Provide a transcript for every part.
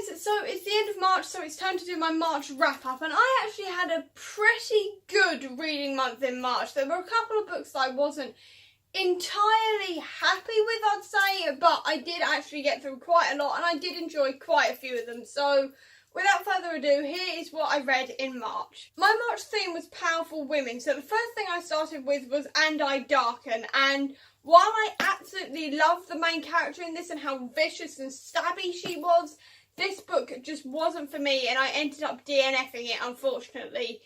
guys, so it's the end of March, so it's time to do my March wrap up, and I actually had a pretty good reading month in March. There were a couple of books that I wasn't entirely happy with, I'd say, but I did actually get through quite a lot, and I did enjoy quite a few of them. So without further ado, here is what I read in March. My March theme was powerful women, so the first thing I started with was And I Darken, and while I absolutely loved the main character in this and how vicious and stabby she was, this book just wasn't for me, and I ended up DNFing it, unfortunately,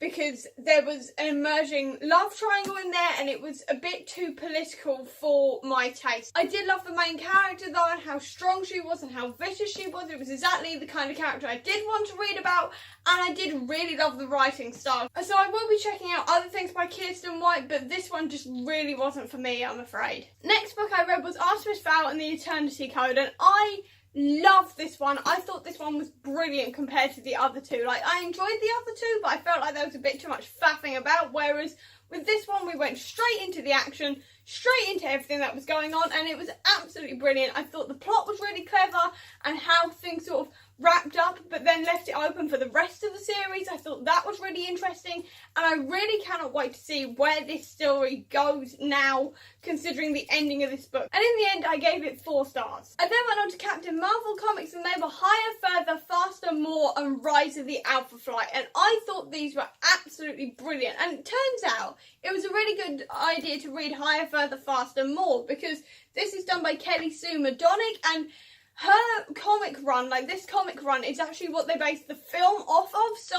because there was an emerging love triangle in there and it was a bit too political for my taste. I did love the main character though, and how strong she was and how vicious she was. It was exactly the kind of character I did want to read about, and I did really love the writing style. So I will be checking out other things by Kirsten White, but this one just really wasn't for me, I'm afraid. Next book I read was Ostrich Bow and the Eternity Code, and I loved this one. I thought this one was brilliant compared to the other two. Like, I enjoyed the other two, but I felt like there was a bit too much faffing about, whereas with this one we went straight into the action, straight into everything that was going on, and it was absolutely brilliant. I thought the plot was really clever and how things sort of wrapped up but then left it open for the rest of the series. I thought that was really interesting, and I really cannot wait to see where this story goes now, considering the ending of this book. And in the end I gave it 4 stars. I then went on to Captain Marvel comics, and they were Higher, Further, Faster, More and Rise of the Alpha Flight, and I thought these were absolutely brilliant. And it turns out it was a really good idea to read Higher, Further, Faster, More, because this is done by Kelly Sue Madonic, and her comic run, like this comic run, is actually what they based the film off of. So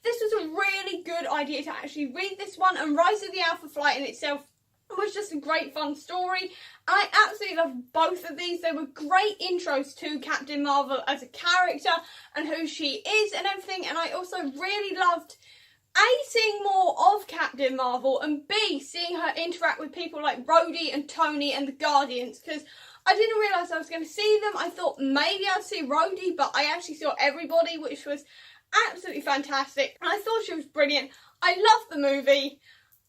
this was a really good idea to actually read this one, and Rise of the Alpha Flight in itself was just a great fun story. I absolutely loved both of these. They were great intros to Captain Marvel as a character and who she is and everything, and I also really loved A, seeing more of Captain Marvel, and B, seeing her interact with people like Rhodey and Tony and the Guardians, because I didn't realise I was going to see them. I thought maybe I'd see Rhodey, but I actually saw everybody, which was absolutely fantastic. And I thought she was brilliant. I love the movie.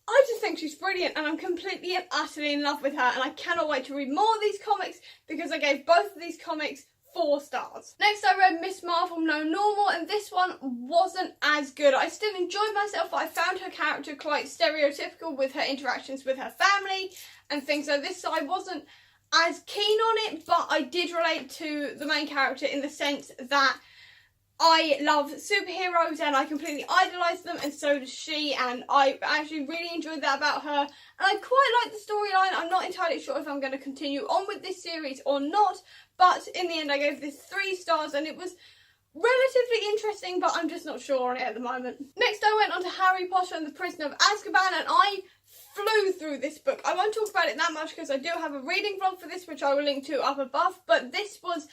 I just think she's brilliant, and I'm completely and utterly in love with her, and I cannot wait to read more of these comics, because I gave both of these comics 4 stars. Next I read Miss Marvel No Normal, and this one wasn't as good. I still enjoyed myself, but I found her character quite stereotypical with her interactions with her family and things. So this I wasn't as keen on it, but I did relate to the main character in the sense that I love superheroes and I completely idolise them, and so does she, and I actually really enjoyed that about her, and I quite like the storyline. I'm not entirely sure if I'm going to continue on with this series or not, but in the end I gave this 3 stars, and it was relatively interesting, but I'm just not sure on it at the moment. Next I went on to Harry Potter and the Prisoner of Azkaban, and I flew through this book. I won't talk about it that much because I do have a reading vlog for this, which I will link to up above, but this was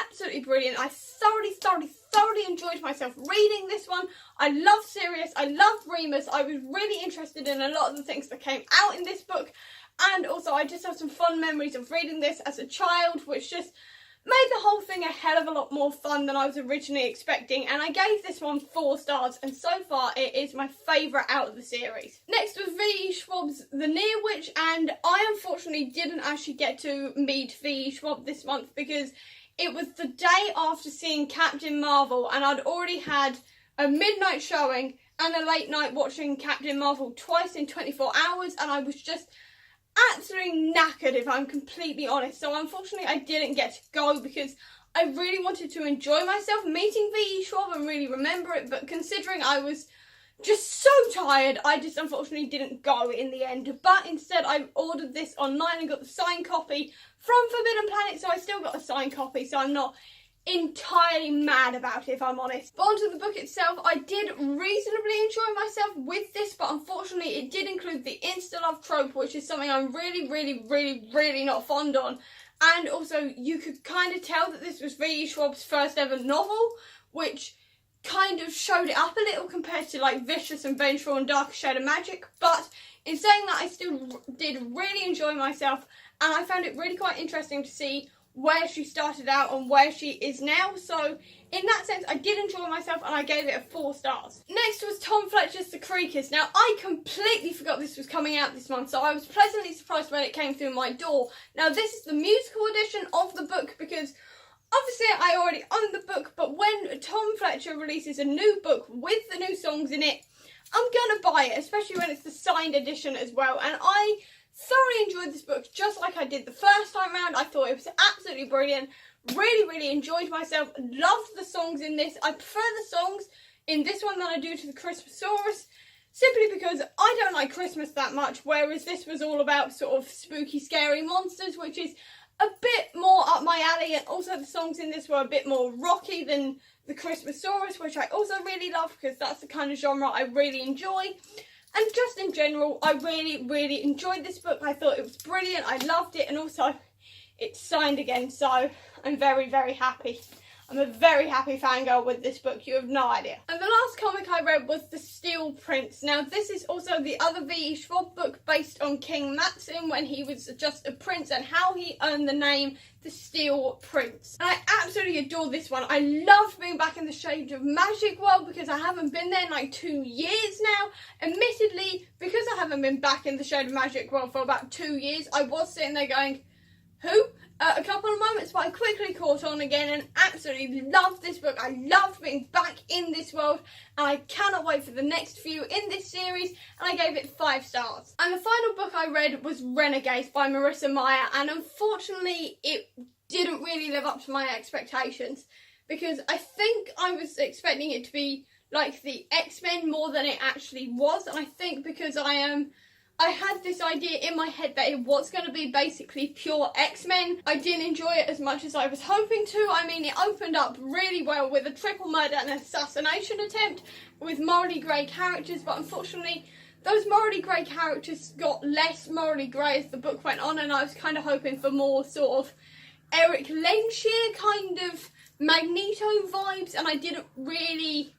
absolutely brilliant. I thoroughly enjoyed myself reading this one. I love Sirius, I love Remus, I was really interested in a lot of the things that came out in this book, and also I just have some fun memories of reading this as a child, which just made the whole thing a hell of a lot more fun than I was originally expecting, and I gave this one 4 stars, and so far it is my favourite out of the series. Next was V.E. Schwab's The Near Witch, and I unfortunately didn't actually get to meet V.E. Schwab this month because it was the day after seeing Captain Marvel, and I'd already had a midnight showing and a late night watching Captain Marvel twice in 24 hours, and I was just absolutely knackered, if I'm completely honest. So unfortunately I didn't get to go because I really wanted to enjoy myself meeting V.E. Schwab and really remember it, but considering I was just so tired, I just unfortunately didn't go in the end. But instead I ordered this online and got the signed copy from Forbidden Planet, so I still got a signed copy, so I'm not entirely mad about it, if I'm honest. But onto the book itself, I did reasonably enjoy myself with this, but unfortunately it did include the insta-love trope, which is something I'm really not fond on. And also you could kind of tell that this was V.E. Schwab's first ever novel, which kind of showed it up a little compared to like Vicious and Vengeful and Darker Shade of Magic. But in saying that, I still did really enjoy myself, and I found it really quite interesting to see where she started out and where she is now. So in that sense I did enjoy myself, and I gave it a 4 stars. Next was Tom Fletcher's The Creakers. Now I completely forgot this was coming out this month, so I was pleasantly surprised when it came through my door. Now this is the musical edition of the book because Obviously, I already own the book, but when Tom Fletcher releases a new book with the new songs in it, I'm gonna buy it, especially when it's the signed edition as well. And I thoroughly enjoyed this book, just like I did the first time round. I thought it was absolutely brilliant. Really, really enjoyed myself. Loved the songs in this. I prefer the songs in this one than I do to the Christmasaurus, simply because I don't like Christmas that much, whereas this was all about sort of spooky, scary monsters, which is a bit more up my alley, and also the songs in this were a bit more rocky than the Christmasaurus, which I also really love because that's the kind of genre I really enjoy. And just in general, I really, really enjoyed this book. I thought it was brilliant. I loved it, and also it's signed again, so I'm very, very happy. I'm a very happy fangirl with this book, you have no idea. And the last comic I read was The Steel Prince. Now, this is also the other V.E. Schwab book based on King Matsin when he was just a prince and how he earned the name The Steel Prince. And I absolutely adore this one. I love being back in the Shades of Magic world because I haven't been there in like 2 years now. Admittedly, because I haven't been back in the Shade of Magic world for about 2 years, I was sitting there going, who? A couple of moments, but I quickly caught on again and absolutely loved this book. I loved being back in this world, and I cannot wait for the next few in this series, and I gave it 5 stars. And the final book I read was Renegade by Marissa Meyer, and unfortunately it didn't really live up to my expectations, because I think I was expecting it to be like the X-Men more than it actually was, and I think because I had this idea in my head that it was going to be basically pure X-Men. I didn't enjoy it as much as I was hoping to. I mean, it opened up really well with a triple murder and assassination attempt with morally grey characters, but unfortunately those morally grey characters got less morally grey as the book went on, and I was kind of hoping for more sort of Eric Lenshier kind of Magneto vibes, and I didn't really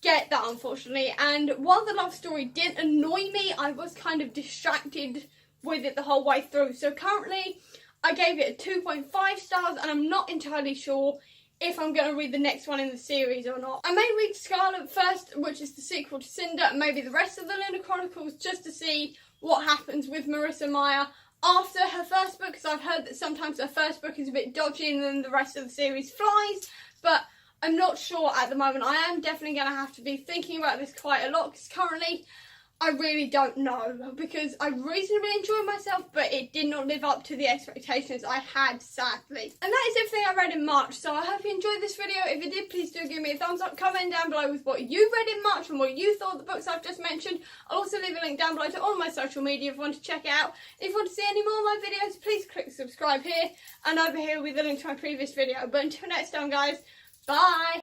get that, unfortunately. And while the love story didn't annoy me, I was kind of distracted with it the whole way through. So currently I gave it a 2.5 stars, and I'm not entirely sure if I'm going to read the next one in the series or not. I may read Scarlet first, which is the sequel to Cinder, and maybe the rest of the Lunar Chronicles, just to see what happens with Marissa Meyer after her first book, because I've heard that sometimes her first book is a bit dodgy and then the rest of the series flies, but I'm not sure at the moment. I am definitely going to have to be thinking about this quite a lot, because currently I really don't know, because I reasonably enjoyed myself, but it did not live up to the expectations I had, sadly. And that is everything I read in March, so I hope you enjoyed this video. If you did, please do give me a thumbs up, comment down below with what you read in March and what you thought of the books I've just mentioned. I'll also leave a link down below to all my social media if you want to check it out. If you want to see any more of my videos, please click subscribe here, and over here will be the link to my previous video. But until next time, guys, bye!